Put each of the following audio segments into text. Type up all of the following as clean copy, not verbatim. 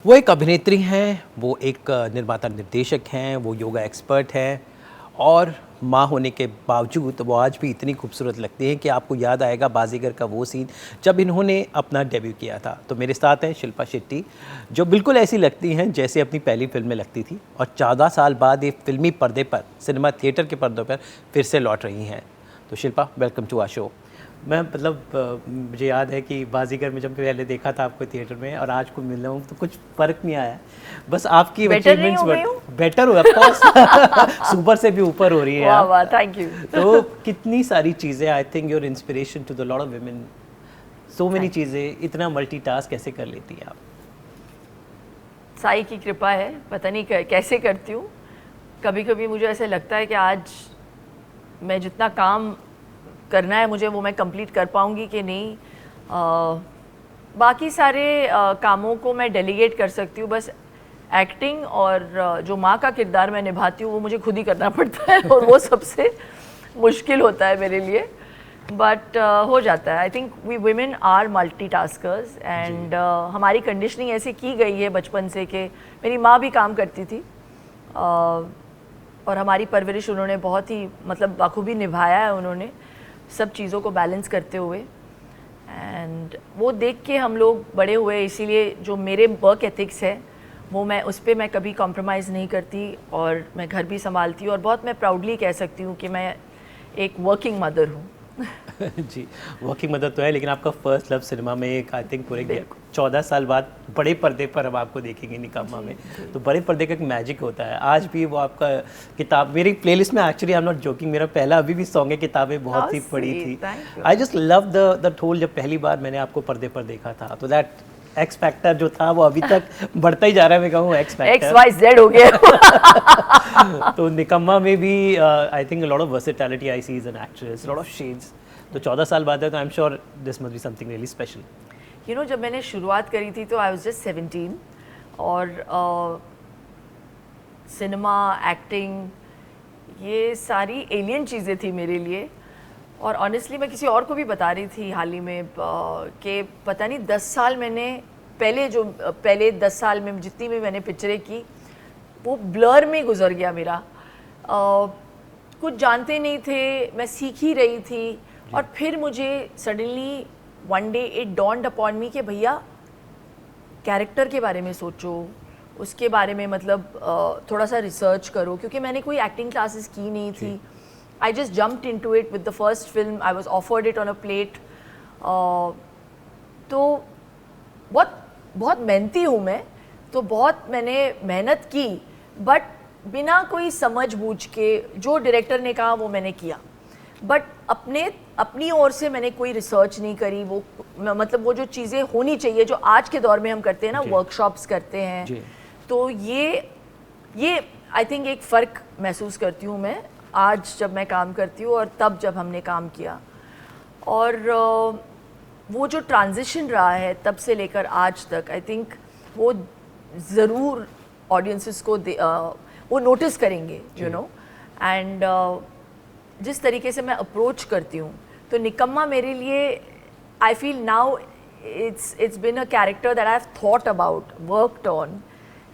वो एक अभिनेत्री हैं, वो एक निर्माता निर्देशक हैं, वो योगा एक्सपर्ट हैं और माँ होने के बावजूद वो आज भी इतनी खूबसूरत लगती हैं कि आपको याद आएगा बाजीगर का वो सीन जब इन्होंने अपना डेब्यू किया था। तो मेरे साथ हैं शिल्पा शेट्टी, जो बिल्कुल ऐसी लगती हैं जैसे अपनी पहली फिल्म में लगती थी और 14 साल बाद ये फिल्मी पर्दे पर, सिनेमा थिएटर के पर्दों पर फिर से लौट रही हैं। तो Shilpa, welcome to our show. मैं मुझे याद है कि बाजीगर में जब पहले देखा था आपको थिएटर में और आज को मिल रहा हूँ तो कुछ फ़र्क नहीं आया। बस आपकी अचीवमेंट्स बेटर हो, ऑफ कोर्स सुपर से भी ऊपर हो रही है। वाह वाह, थैंक यू। तो कितनी सारी चीज़ें, I think your inspiration to the lot of women, so many चीज़ें, इतना मल्टीटास्क कैसे कर लेती हैं आप? साई की कृपा है, पता नहीं कैसे करती हूँ। कभी कभी मुझे ऐसे लगता है कि आज मैं जितना काम करना है मुझे वो मैं कंप्लीट कर पाऊँगी कि नहीं। बाकी सारे कामों को मैं डेलीगेट कर सकती हूँ, बस एक्टिंग और जो माँ का किरदार मैं निभाती हूँ वो मुझे खुद ही करना पड़ता है और वो सबसे मुश्किल होता है मेरे लिए, बट हो जाता है। I think we women are multitaskers and हमारी कंडीशनिंग ऐसे की गई है बचपन से कि मेरी माँ भी काम करती थी और हमारी परवरिश उन्होंने बहुत ही बखूबी निभाया है उन्होंने, सब चीज़ों को बैलेंस करते हुए। एंड वो देख के हम लोग बड़े हुए, इसीलिए जो मेरे वर्क एथिक्स है वो मैं उस पर मैं कभी कॉम्प्रोमाइज़ नहीं करती और मैं घर भी संभालती हूँ और बहुत मैं प्राउडली कह सकती हूँ कि मैं एक वर्किंग मदर हूँ। जी, वर्किंग मदर तो है, लेकिन आपका फर्स्ट लव सिनेमा में एक आई थिंक पूरे 14 साल बाद बड़े पर्दे पर हम आपको देखेंगे निकम्मा में। तो बड़े पर्दे का एक मैजिक होता है। आज भी वो आपका किताब मेरी प्लेलिस्ट में, actually I am not joking, मेरा पहला अभी भी सॉन्ग है, किताबें बहुत ही पढ़ी थी। I just love the whole. जब पहली बार मैंने आपको पर्दे पर देखा था तो दैट एक्स फैक्टर जो था वो अभी तक बढ़ता ही जा रहा है। मैं कहूँ एक्स फैक्टर XYZ हो गया। तो निकम्मा में भी I think lot of versatility I see as an actress, lot of shades. तो 14 साल बाद है तो I am sure this must be something really special. You know, जब मैंने शुरुआत करी थी तो आई वाज जस्ट 17 और सिनेमा, एक्टिंग, ये सारी एलियन चीज़ें थी मेरे लिए। और ऑनेस्टली मैं किसी और को भी बता रही थी हाल ही में कि पता नहीं 10 साल मैंने पहले 10 साल में जितनी भी मैंने पिक्चरें की वो ब्लर में गुजर गया मेरा। कुछ जानते नहीं थे, मैं सीख ही रही थी और फिर मुझे suddenly one day it dawned upon मी कि भैया कैरेक्टर के बारे में सोचो, उसके बारे में थोड़ा सा रिसर्च करो, क्योंकि मैंने कोई एक्टिंग क्लासेस की नहीं थी। I just jumped into it with the first film, I was offered it on a plate. तो बहुत मेहनती हूँ मैं, तो बहुत मैंने मेहनत की, बट बिना कोई समझ बूझ के जो डायरेक्टर ने कहा वो मैंने किया, बट अपनी ओर से मैंने कोई रिसर्च नहीं करी। वो जो चीज़ें होनी चाहिए जो आज के दौर में हम करते हैं ना, वर्कशॉप्स करते हैं, तो ये आई थिंक एक फ़र्क महसूस करती हूँ मैं आज जब मैं काम करती हूँ और तब जब हमने काम किया। और वो जो ट्रांजिशन रहा है तब से लेकर आज तक, आई थिंक वो ज़रूर ऑडियंसेस को वो नोटिस करेंगे, यू नो। एंड जिस तरीके से मैं अप्रोच करती हूँ, तो निकम्मा मेरे लिए, I feel now it's been a character that I have thought about, worked on,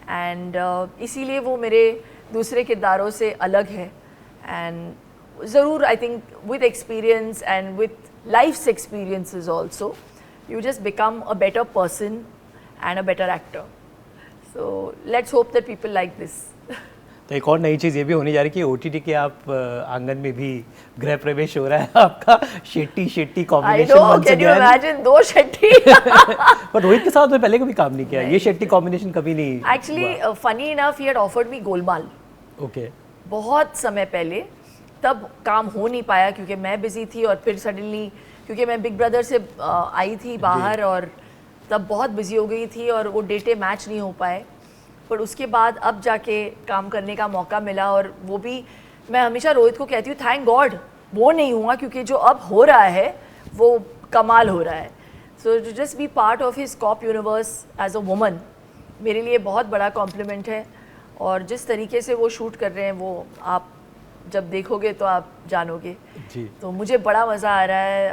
and इसीलिए वो मेरे दूसरे किरदारों से अलग है। एंड ज़रूर I think with experience and with life's experiences also you just become a better person and a better actor. So let's hope that people like this. तो एक और नई चीज़ ये भी होने जा रही है कि OTT के आप आंगन में भी गृह प्रवेश हो रहा है आपका, Shetty combination. I know, can you imagine, 2 Shetty. पर रोहित के साथ मैं पहले कभी काम नहीं किया, ये शेट्टी कॉम्बिनेशन कभी नहीं। Actually, funny enough, he had offered me Golmaal. Okay. बहुत समय पहले, तब काम हो नहीं पाया क्योंकि मैं बिजी थी और फिर सडनली क्योंकि मैं बिग ब्रदर से आई थी बाहर और तब बहुत बिजी हो गई थी और वो डेटे मैच नहीं हो पाए। पर उसके बाद अब जाके काम करने का मौका मिला और वो भी मैं हमेशा रोहित को कहती हूँ थैंक गॉड वो नहीं हुआ, क्योंकि जो अब हो रहा है वो कमाल हो रहा है। So to just be part of his cop universe as a woman मेरे लिए बहुत बड़ा कॉम्प्लीमेंट है। और जिस तरीके से वो शूट कर रहे हैं वो आप जब देखोगे तो आप जानोगे जी। तो मुझे बड़ा मज़ा आ रहा है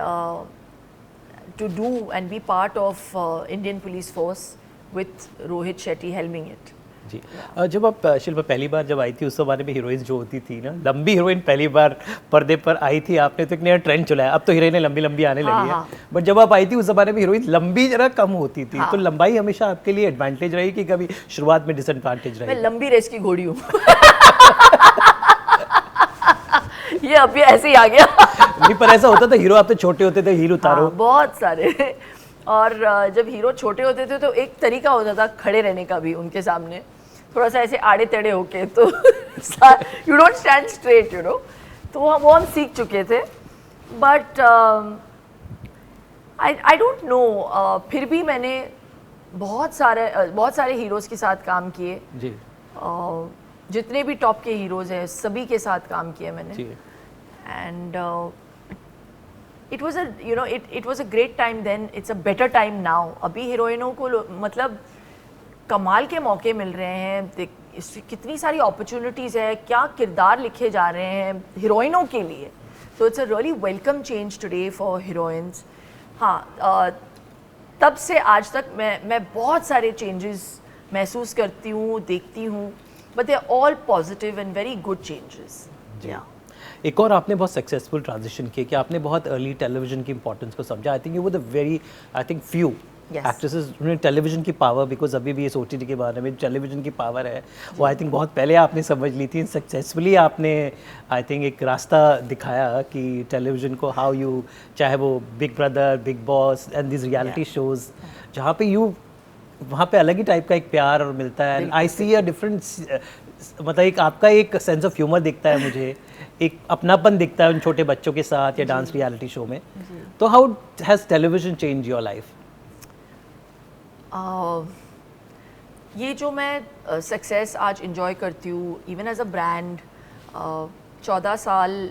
to do and be part of Indian police force with Rohit Shetty helming it. जी जब आप शिल्पा पहली बार जब आई थी उस जमाने में हीरोइन जो होती थी ना, लंबी हीरोइन पहली बार पर्दे पर आई थी, आपने तो एक नया ट्रेंड चलाया। अब तो हीरोइनें लंबी लंबी आने लगी है, बट जब आप आई थी उस जमाने में हीरोइन लंबी जरा कम होती थी। तो लंबाई हमेशा आपके लिए एडवांटेज रही कि कभी शुरुआत में डिसएडवांटेज रही? मैं लंबी रेस की घोड़ी हूँ। ये अभी ऐसे ही आ गया। नहीं, पर ऐसा होता था हीरो आप तो छोटे होते थे, हीरो उतारो। बहुत सारे। और जब हीरो छोटे होते थे तो एक तरीका होता था खड़े रहने का भी उनके सामने, थोड़ा सा ऐसे आड़े टेढ़े होके, तो you don't stand straight, you know. तो वो हम सीख चुके थे। बट आई डोंट नो, फिर भी मैंने बहुत सारे हीरोज़ के साथ काम किए जी। जितने भी टॉप के हीरोज़ हैं सभी के साथ काम किया मैंने। And it was a great time then, it's a better time now. अभी हीरोइनों को मतलब कमाल के मौके मिल रहे हैं, कितनी सारी अपॉर्चुनिटीज़ है, क्या किरदार लिखे जा रहे हैं हीरोइनों के लिए। तो it's a really welcome change today for heroines. हाँ, तब से आज तक मैं बहुत सारे चेंजेस महसूस करती हूँ, देखती हूँ, but they are all positive and very good changes. एक और आपने बहुत सक्सेसफुल ट्रांजिशन किया कि आपने बहुत अर्ली टेलीविजन की इंपॉर्टेंस को समझा। I think you were the very, I think few actresses उन्होंने टेलीविजन की पावर, बिकॉज अभी भी इस OTT के बारे में टेलीविजन की पावर है वो आई थिंक बहुत पहले आपने समझ ली थी। सक्सेसफुली आपने आई थिंक एक रास्ता दिखाया कि टेलीविजन को हाउ यू, चाहे वो big brother, big boss and this reality shows, जहाँ पे यू वहाँ पे अलग ही टाइप का एक प्यार और मिलता है। आई सी अ डिफरेंस, मतलब एक आपका एक सेंस ऑफ ह्यूमर दिखता है मुझे, एक अपनापन दिखता है उन छोटे बच्चों के साथ या डांस रियलिटी शो में। तो how has television change your life? ये जो मैं सक्सेस आज इंजॉय करती हूँ, इवन एज अ ब्रांड, 14 साल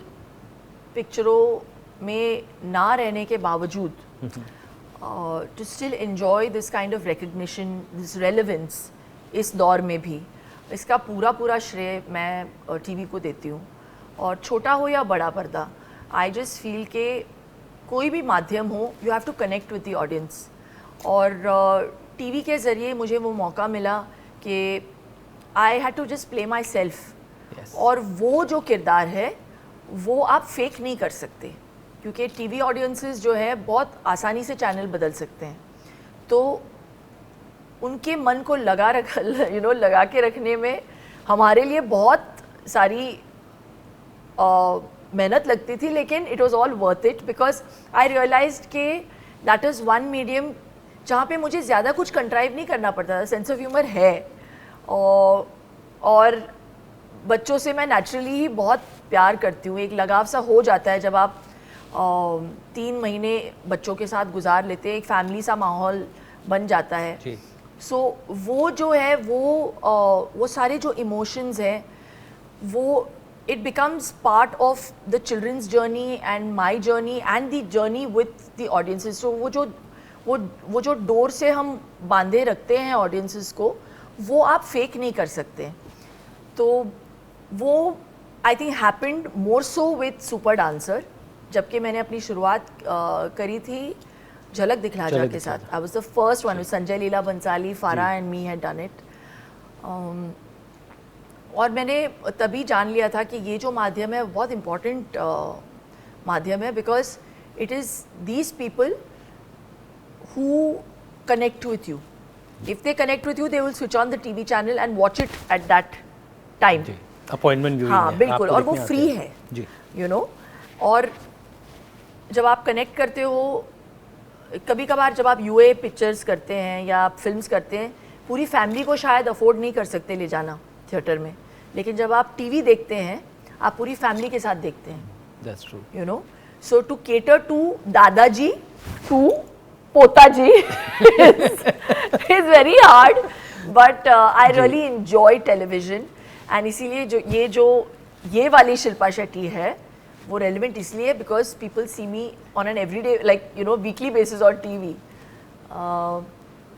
पिक्चरों में ना रहने के बावजूद to still enjoy this kind of recognition, this relevance इस दौर में भी, इसका पूरा श्रेय मैं टीवी को देती हूँ। और छोटा हो या बड़ा पर्दा, आई जस्ट फील के कोई भी माध्यम हो, you have to connect with the audience. और टीवी के ज़रिए मुझे वो मौका मिला कि I had to just play myself. और वो जो किरदार है वो आप फेक नहीं कर सकते, क्योंकि टीवी ऑडियंसेस जो है बहुत आसानी से चैनल बदल सकते हैं। तो उनके मन को लगा के रखने में हमारे लिए बहुत सारी मेहनत लगती थी, लेकिन it was all worth it, because I realised के दैट इज़ वन मीडियम जहाँ पे मुझे ज़्यादा कुछ कंट्राइव नहीं करना पड़ता था। सेंस ऑफ ह्यूमर है और बच्चों से मैं नेचुरली ही बहुत प्यार करती हूँ, एक लगाव सा हो जाता है जब आप 3 महीने बच्चों के साथ गुजार लेते हैं, एक फैमिली सा माहौल बन जाता है। सो वो जो है वो सारे जो इमोशंस हैं वो it becomes part of the children's journey and my journey and the journey with the audiences. So वो जो डोर से हम बांधे रखते हैं ऑडियंसेस को, वो आप फेक नहीं कर सकते। तो वो I think happened more so with super dancer, जबकि मैंने अपनी शुरुआत करी थी झलक दिखला जा के साथ। I was the first one, Sanjay Leela Bhansali, Farah and me had done it. और मैंने तभी जान लिया था कि ये जो माध्यम है बहुत इम्पॉर्टेंट माध्यम है, because it is these people who connect with you. If they connect with you, they will switch on the TV channel and watch it at that time. Appointment viewing हाँ, है, बिल्कुल, और वो फ्री है, you know। और जब आप connect करते हो, कभी कभार जब आप UA पिक्चर्स करते हैं या आप फिल्म्स करते हैं, पूरी फैमिली को शायद अफोर्ड नहीं कर सकते ले जाना थिएटर में, लेकिन जब आप टीवी देखते हैं आप पूरी फैमिली के साथ देखते हैं। That's true. You know, so to cater to दादाजी to पोताजी is very hard, but I really enjoy television, and इसीलिए ये वाली शिल्पा शेट्टी है वो relevant इसलिए because people see me on an everyday, like you know, weekly basis on TV.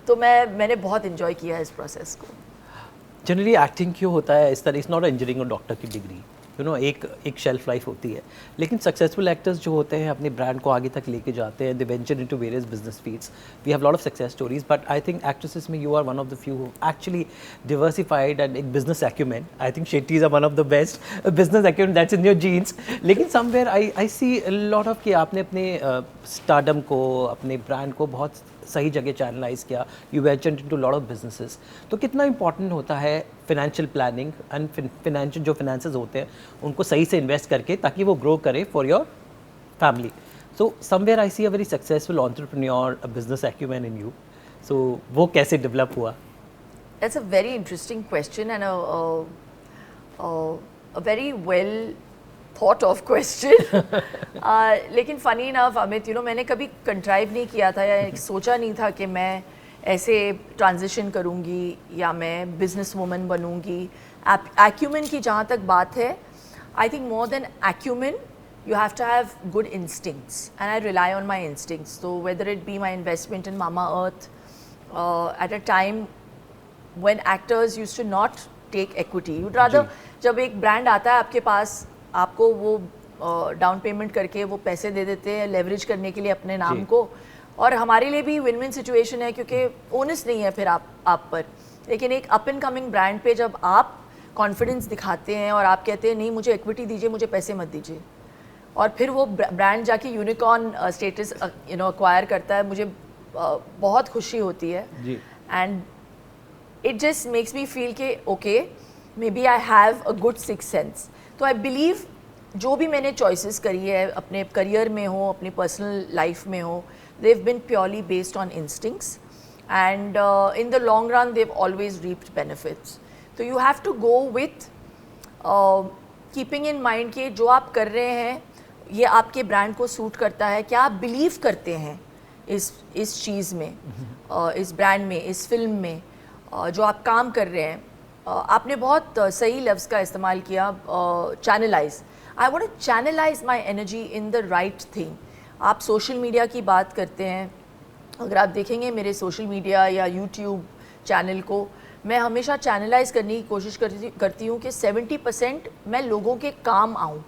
तो मैंने बहुत enjoy किया इस process को। जनरली एक्टिंग क्यों होता है इस तरह, इट्स नॉट इंजीनियरिंग और डॉक्टर की डिग्री, एक शेल्फ लाइफ होती है, लेकिन सक्सेसफुल एक्टर्स जो होते हैं अपने ब्रांड को आगे तक लेके जाते हैं, they venture into various business fields. We have lot of success stories, but I think actresses में you are one of the few actually diversified and एक business acumen. I think Shettys are one of the best business acumen, that's in your genes. लेकिन somewhere I see lot of कि आपने अपने stardom को, अपने brand को बहुत सही जगह चैनलाइज किया. You ventured into lot of businesses. तो कितना इंपॉर्टेंट होता है फाइनेंशियल प्लानिंग एंड फाइनेंशियल जो फाइनेंसेस होते हैं उनको सही से इन्वेस्ट करके, ताकि वो ग्रो करे for your family. So somewhere I see a very successful entrepreneur, a business acumen in you. So वो कैसे डेवलप हुआ? That's a very interesting question and a very well thought of question. लेकिन funny enough Amit, मैंने कभी कंट्राइव नहीं किया था या सोचा नहीं था कि मैं ऐसे ट्रांजिशन करूँगी या मैं बिजनेस वूमन बनूँगी. एक्यूमेन की जहाँ तक बात है, I think more than acumen you have to have good instincts, and I rely on my instincts. So whether it be my investment in Mama Earth, at a time when actors used to not take equity, you'd rather जब एक brand आता है आपके पास, आपको वो down payment करके वो पैसे दे देते हैं लेवरेज करने के लिए अपने नाम को, और हमारे लिए भी विन विन सिचुएशन है क्योंकि ओनस नहीं है फिर आप पर. लेकिन एक अप एंड कमिंग ब्रांड पे जब आप कॉन्फिडेंस दिखाते हैं और आप कहते हैं नहीं मुझे इक्विटी दीजिए, मुझे पैसे मत दीजिए, और फिर वो ब्रांड जाके यूनिकॉर्न स्टेटस एक्वायर करता है, मुझे बहुत खुशी होती है. And it just makes me feel के okay, maybe I have a good sixth sense. तो आई बिलीव जो भी मैंने चॉइसेस करी है अपने करियर में हो, अपनी पर्सनल लाइफ में हो, they have been purely based on instincts, and in the long run they have always reaped benefits. तो you have to go with keeping in mind कि जो आप कर रहे हैं ये आपके ब्रांड को सूट करता है, क्या आप बिलीव करते हैं इस चीज़ में, इस ब्रांड में, इस फिल्म में, जो आप काम कर रहे हैं. आपने बहुत सही लफ्ज़ का इस्तेमाल किया, channelise. I want to channelise my energy in the right thing. आप सोशल मीडिया की बात करते हैं, अगर आप देखेंगे मेरे सोशल मीडिया या यूट्यूब चैनल को, मैं हमेशा चैनलाइज करने की कोशिश करती हूँ कि 70% मैं लोगों के काम आऊँ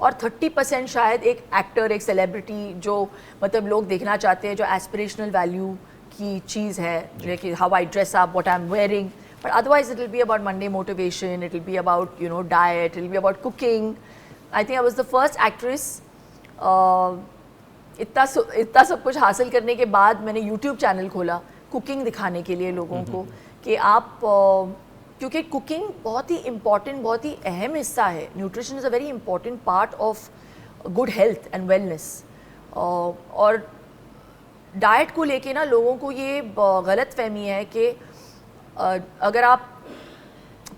और 30% शायद एक एक्टर, एक सेलिब्रिटी जो मतलब लोग देखना चाहते हैं, जो एस्पिरेशनल वैल्यू की चीज़ है, कि how I dress up, what I am wearing. But otherwise it will be about Monday motivation, it will be about diet, it will be about cooking. I think I was the first actress. इतना सब कुछ हासिल करने के बाद मैंने YouTube channel खोला cooking दिखाने के लिए लोगों को कि आप क्योंकि कुकिंग बहुत ही इम्पॉर्टेंट, बहुत ही अहम हिस्सा है. Nutrition is a very important part of good health and wellness. और डाइट को लेके ना लोगों को ये गलत फहमी है कि अगर आप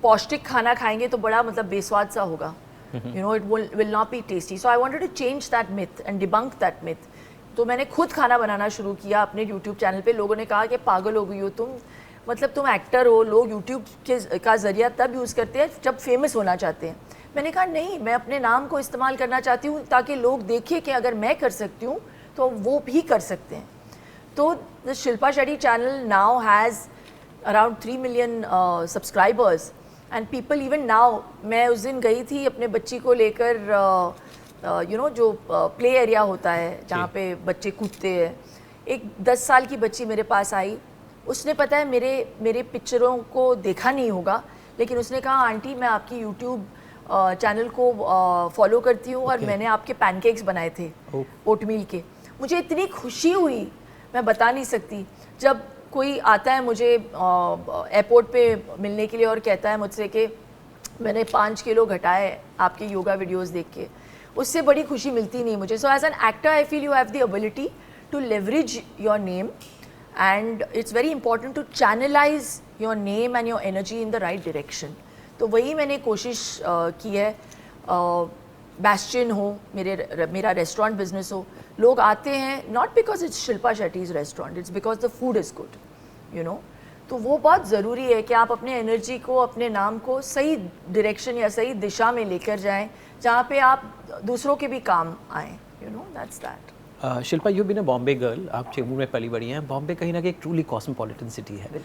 पौष्टिक खाना खाएंगे तो बड़ा मतलब बेस्वाद सा होगा, it will not be tasty. So I wanted to change that myth and debunk that myth. तो मैंने खुद खाना बनाना शुरू किया अपने यूट्यूब चैनल पे. लोगों ने कहा कि पागल हो गई हो तुम, मतलब तुम एक्टर हो, लोग यूट्यूब का ज़रिया तब यूज़ करते हैं जब फेमस होना चाहते हैं. मैंने कहा नहीं, मैं अपने नाम को इस्तेमाल करना चाहती हूँ ताकि लोग देखें कि अगर मैं कर सकती हूँ तो वो भी कर सकते हैं. तो the Shilpa Shetty channel now has around 3 million subscribers and people even now. मैं उस दिन गई थी अपने बच्ची को लेकर, जो प्ले एरिया होता है जहाँ पे बच्चे कूदते हैं. एक 10 साल की बच्ची मेरे पास आई. उसने पता है मेरे पिक्चरों को देखा नहीं होगा, लेकिन उसने कहा आंटी मैं आपकी यूट्यूब चैनल को फॉलो करती हूँ और मैंने आपके पैनकेक्स बनाए थे ओटमील के. मुझे इतनी खुशी हुई मैं बता नहीं सकती. जब कोई आता है मुझे एयरपोर्ट पे मिलने के लिए और कहता है मुझसे कि मैंने 5 किलो घटाए आपके योगा वीडियोस देख के, उससे बड़ी खुशी मिलती नहीं मुझे. So as an actor I feel you have the ability to leverage your name, and it's very important to channelize your name and your energy in the right direction. तो वही मैंने कोशिश की है. बैस्टियन हो, मेरा रेस्टोरेंट बिजनेस हो, लोग आते हैं not because it's Shilpa Shetty's restaurant, it's because the food is good. तो वो बहुत ज़रूरी है कि आप अपने एनर्जी को, अपने नाम को सही डायरेक्शन या सही दिशा में लेकर जाएं जहाँ पे आप दूसरों के भी काम आएँ. That's that. Shilpa, you been a Bombay girl, आप चेंबूर में पली बड़ी हैं। बॉम्बे कहीं ना कहीं एक ट्रूली कॉस्मोपॉलिटन सिटी है।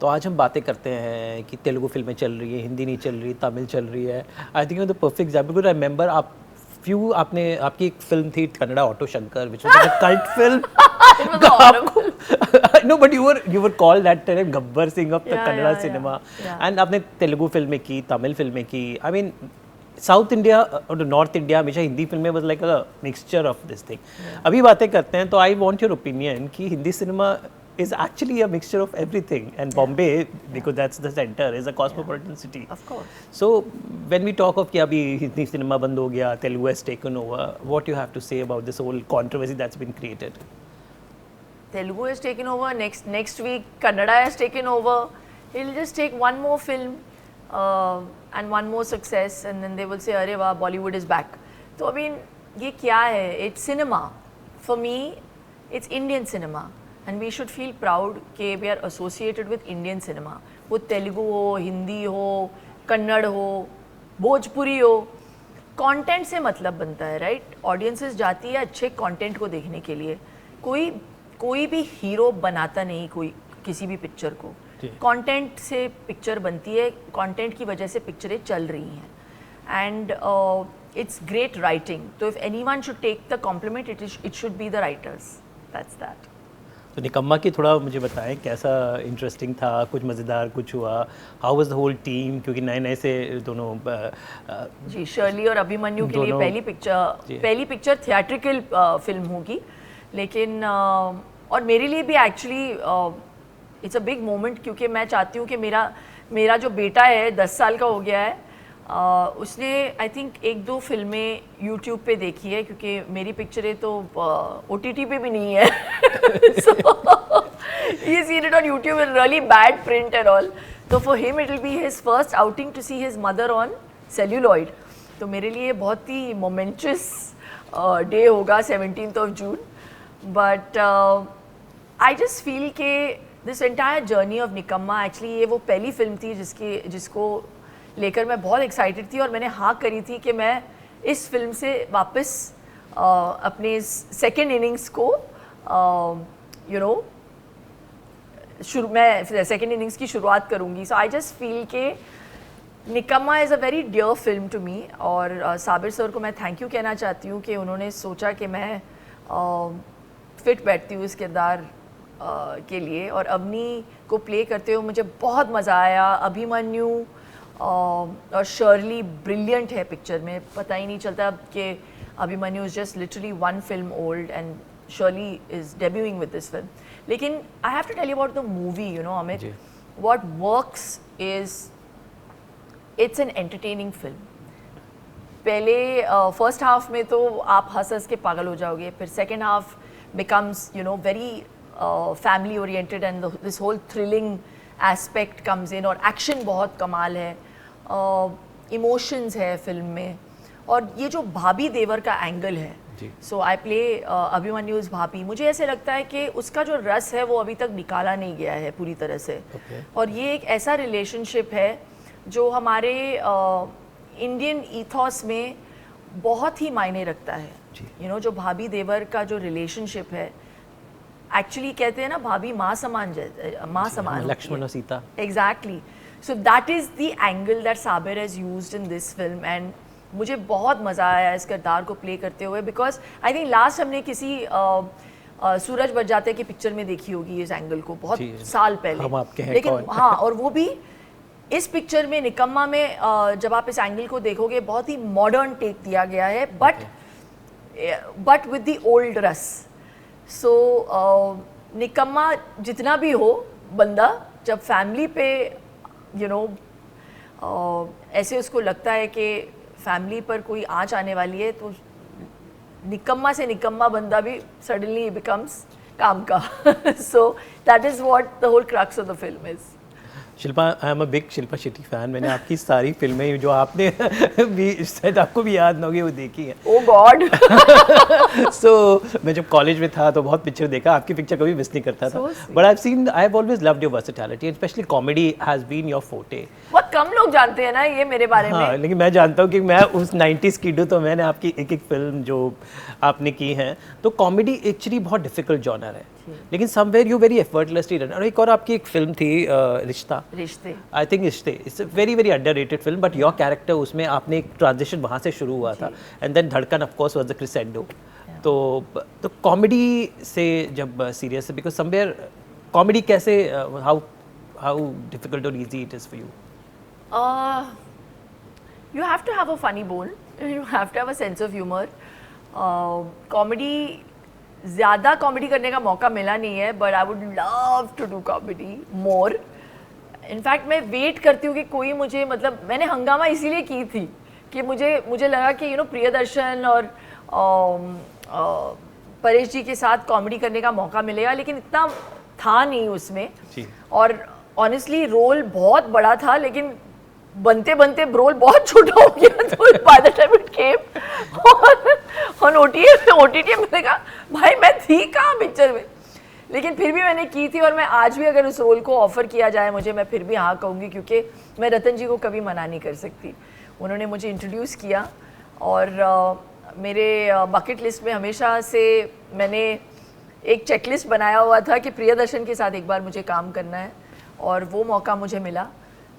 तो आज हम बातें करते हैं कि तेलुगु फिल्में चल रही है, हिंदी नहीं चल रही, तमिल चल रही है। I think the perfect example, I remember आपकी एक फिल्म थी Kannada Auto Shankar, which was a cult film. No, but you were called that time Gabbar Singh of the Kannada cinema. And आपने तेलुगु फिल्में की, तमिल फिल्में की। आई मीन साउथ इंडिया और नॉर्थ इंडिया हमेशा हिंदी फिल्में was like a mixture of this thing. अभी बातें करते हैं तो आई वांट योर ओपिनियन कि Hindi cinema is actually a mixture of everything, and Bombay, because that's the center, is a cosmopolitan city. Of course. So when we talk of कि अभी Hindi cinema बंद हो गया, Telugu has taken over, what you have to say about this whole controversy that's been created? Telugu has taken over. Next week, Kannada has taken over. He'll just take one more film and one more success, and then they will say, "अरे वाह, Bollywood is back." तो I mean, ये क्या है? It's cinema. For me, it's Indian cinema. And we should feel proud कि we are associated with Indian cinema. वो तेलुगु हो, हिंदी हो, कन्नड़ हो, भोजपुरी हो, कंटेंट से मतलब बनता है, राइट? ऑडियंसेस जाती है अच्छे कंटेंट को देखने के लिए। कोई भी हीरो बनाता नहीं कोई किसी भी पिक्चर को, कंटेंट से पिक्चर बनती है, कंटेंट की वजह से पिक्चरें चल रही हैं। एंड इट्स ग्रेट राइटिंग, तो if anyone should take the compliment, it should be the writers. That's that. तो निकम्मा की थोड़ा मुझे बताएं, कैसा इंटरेस्टिंग था, कुछ मज़ेदार कुछ हुआ? How was the whole team, क्योंकि नए नए से दोनों जी, शर्ली और अभिमन्यु के लिए पहली पिक्चर थिएट्रिकल फिल्म होगी, लेकिन और मेरे लिए भी actually it's a big moment, क्योंकि मैं चाहती हूँ कि मेरा जो बेटा है 10 साल का हो गया है, उसने आई थिंक 1-2 फिल्में यूट्यूब पे देखी है, क्योंकि मेरी पिक्चरें तो OTT पे भी नहीं है। So he's seen it on YouTube in really bad print and all. So for him it will be his first outing to see his mother on celluloid. तो मेरे लिए बहुत ही momentous day होगा 17th of June. But I just feel कि this entire journey of निकम्मा, actually ये वो पहली फिल्म थी जिसको लेकर मैं बहुत एक्साइटेड थी, और मैंने हाँ करी थी कि मैं इस फिल्म से वापस अपने सेकेंड इनिंग्स को मैं सेकेंड इनिंग्स की शुरुआत करूँगी। सो आई जस्ट फील के Nikamma is a very dear film to me, और साबिर सर को मैं थैंक यू कहना चाहती हूँ कि उन्होंने सोचा कि मैं फिट बैठती हूँ इस किरदार के लिए, और अवनी को प्ले करते हुए मुझे बहुत मज़ा आया। अभिमन्यु और शर्ली ब्रिलियंट है पिक्चर में, पता ही नहीं चलता कि Abhimanyu is just literally 1 film old and Shirley is debuting with this film. लेकिन I have to tell you about the movie, you know Amit, what works is it's an entertaining film. पहले first half में तो आप हंस के पागल हो जाओगे, फिर second half becomes very family oriented, and this whole thrilling aspect comes in, और एक्शन बहुत कमाल है, इमोशंस है फिल्म में, और ये जो भाभी देवर का एंगल है, सो आई प्ले अभिमन्यु's भाभी। मुझे ऐसे लगता है कि उसका जो रस है वो अभी तक निकाला नहीं गया है पूरी तरह से, और ये एक ऐसा रिलेशनशिप है जो हमारे इंडियन ईथॉस में बहुत ही मायने रखता है। जो भाभी देवर का जो रिलेशनशिप है, एक्चुअली कहते हैं ना भाभी माँ समान लक्ष्मण और Sita. Exactly, so that is the angle that Sabir has used in this film, and मुझे बहुत मज़ा आया इस किरदार को प्ले करते हुए, बिकॉज आई थिंक लास्ट हमने किसी सूरज बरजाते की पिक्चर में देखी होगी इस एंगल को, बहुत साल पहले, हम आपके हैं लेकिन कौन? हाँ, और वो भी इस पिक्चर में निकम्मा में जब आप इस एंगल को देखोगे बहुत ही मॉडर्न टेक दिया गया है, बट विद द ओल्ड रस। सो निकम्मा जितना भी हो बंदा, जब फैमिली पे ऐसे उसको लगता है कि फैमिली पर कोई आँच आने वाली है, तो निकम्मा से निकम्मा बंदा भी सडनली बिकम्स काम का। So that is what the whole crux of the film is. Shilpa, I am a big Shilpa Shetty fan. मैंने आपकी सारी फिल्में जो आपने भी शायद आपको भी याद ना होगी वो देखी है। ओह गॉड। सो मैं जब कॉलेज में था तो बहुत पिक्चर देखा, आपकी पिक्चर कभी मिस नहीं करता था। But I have seen, I have always loved your versatility and specially comedy has been your forte. बहुत कम लोग जानते हैं ना ये मेरे बारे हाँ, में। लेकिन मैं जानता हूँ कि मैं उस 90s किड हूँ, तो मैंने आपकी एक एक फिल्म जो आपने की हैं, तो कॉमेडी एक्चुअली बहुत डिफिकल्ट जॉनर है, लेकिन somewhere you very effortlessly run. और एक और आपकी एक फिल्म थी रिश्ता, रिश्ते। आई थिंक रिश्ते it's very very underrated film, but your character उसमें आपने एक ट्रांजिशन वहाँ से शुरू हुआ था, एंड देन धड़कन of course was the crescendo. तो कॉमेडी से जब सीरियस है, बिकॉज समवेयर कॉमेडी कैसे, हाउ डिफिकल्ट और easy it is for you? You have to have a funny bone. You have to have a sense of humor. Comedy, ज़्यादा comedy करने का मौका मिला नहीं है, but I would love to do comedy more. In fact मैं wait करती हूँ कि कोई मुझे, मतलब मैंने हंगामा इसीलिए की थी कि मुझे लगा कि प्रियदर्शन और परेश जी के साथ कॉमेडी करने का मौका मिलेगा, लेकिन इतना था नहीं उसमें। और ऑनेस्टली रोल बहुत बड़ा था, लेकिन बनते बनते रोल बहुत छोटा हो गया, तो by the time it came on OTT मैंने कहा भाई मैं थी कहाँ पिक्चर में, लेकिन फिर भी मैंने की थी। और मैं आज भी अगर उस रोल को ऑफर किया जाए मुझे, मैं फिर भी हाँ कहूँगी, क्योंकि मैं रतन जी को कभी मना नहीं कर सकती। उन्होंने मुझे इंट्रोड्यूस किया, और मेरे बकेट लिस्ट में हमेशा से मैंने एक चेकलिस्ट बनाया हुआ था कि प्रियदर्शन के साथ एक बार मुझे काम करना है, और वो मौका मुझे मिला।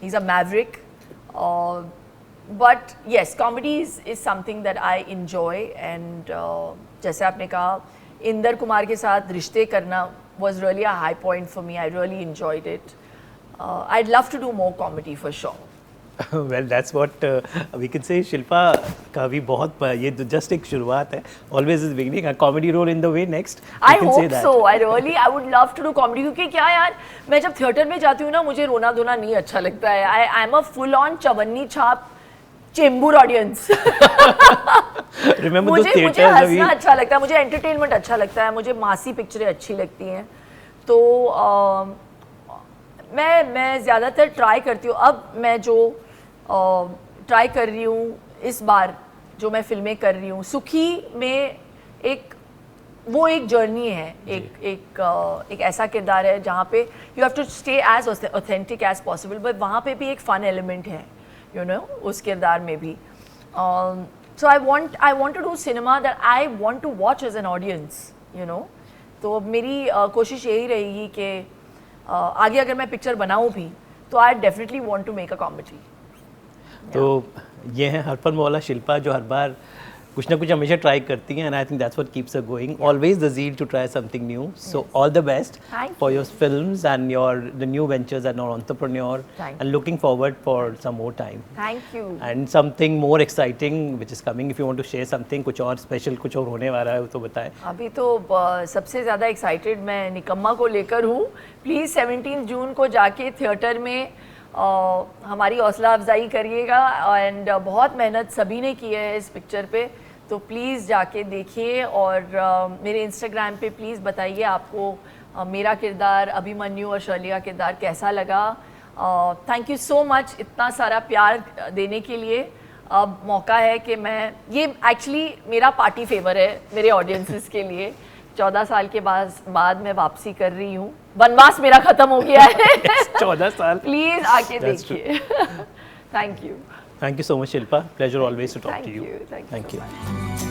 He is a maverick. But yes, comedy is something that I enjoy, and जैसे आपने कहा इंदर कुमार के साथ रिश्ते करना was really a high point for me. I really enjoyed it. I love to do more comedy for sure. Well, that's what we can say. Shilpa का भी बहुत, ये जस्ट एक शुरुआत है, always is beginning, a comedy role in the way next. I hope so. I would love to do comedy, क्योंकि क्या यार, मैं जब थिएटर में जाती हूँ ना, मुझे रोना धोना नहीं अच्छा लगता है। I am a full on चवन्नी छाप चेंबूर ऑडियंस। मुझे हंसना अच्छा लगता है, मुझे एंटरटेनमेंट अच्छा लगता है, मुझे मासी पिक्चरें अच्छी लगती हैं। तो मैं ज़्यादातर ट्राई करती हूँ। अब मैं जो ट्राई कर रही हूँ इस बार, जो मैं फिल्में कर रही हूँ, सुखी में एक जर्नी है, एक ऐसा किरदार है जहाँ पे you have to stay as authentic as possible, but वहाँ पे भी एक फ़न एलिमेंट है, उस किरदार में भी। So I want to do cinema that I want to watch as an audience, तो अब मेरी कोशिश यही रहेगी कि आगे अगर मैं पिक्चर बनाऊँ भी, तो I definitely want to make a comedy. तो ये है हरफन मौला शिल्पा, जो हर बार कुछ ना कुछ हमेशा ट्राई करती हैं, and I think that's what keeps her going, always the zeal to try something new. So all the best for your films and the new ventures and your entrepreneur, and looking forward for some more time. Thank you. And something more exciting which is coming, if you want to share something, कुछ और special, कुछ और होने वाला है तो बताएं। अभी तो सबसे ज़्यादा एक्साइटेड मैं निकम्मा को लेकर हूँ। प्लीज़ 17 जून को जाके थिएटर में हमारी हौसला अफजाई करिएगा, एंड बहुत मेहनत सभी ने की है इस पिक्चर पे, तो प्लीज़ जाके देखिए। और मेरे इंस्टाग्राम पे प्लीज़ बताइए आपको मेरा किरदार, अभिमन्यु और शर्ली का किरदार कैसा लगा। थैंक यू सो मच इतना सारा प्यार देने के लिए। अब मौका है कि मैं, ये एक्चुअली मेरा पार्टी फेवर है मेरे ऑडियंसेस के लिए। 14 साल के बाद मैं वापसी कर रही हूँ, वनवास मेरा खत्म हो गया है। 14 साल। प्लीज आके देखिए। Thank you so much Shilpa, pleasure always to talk to you. Thank you.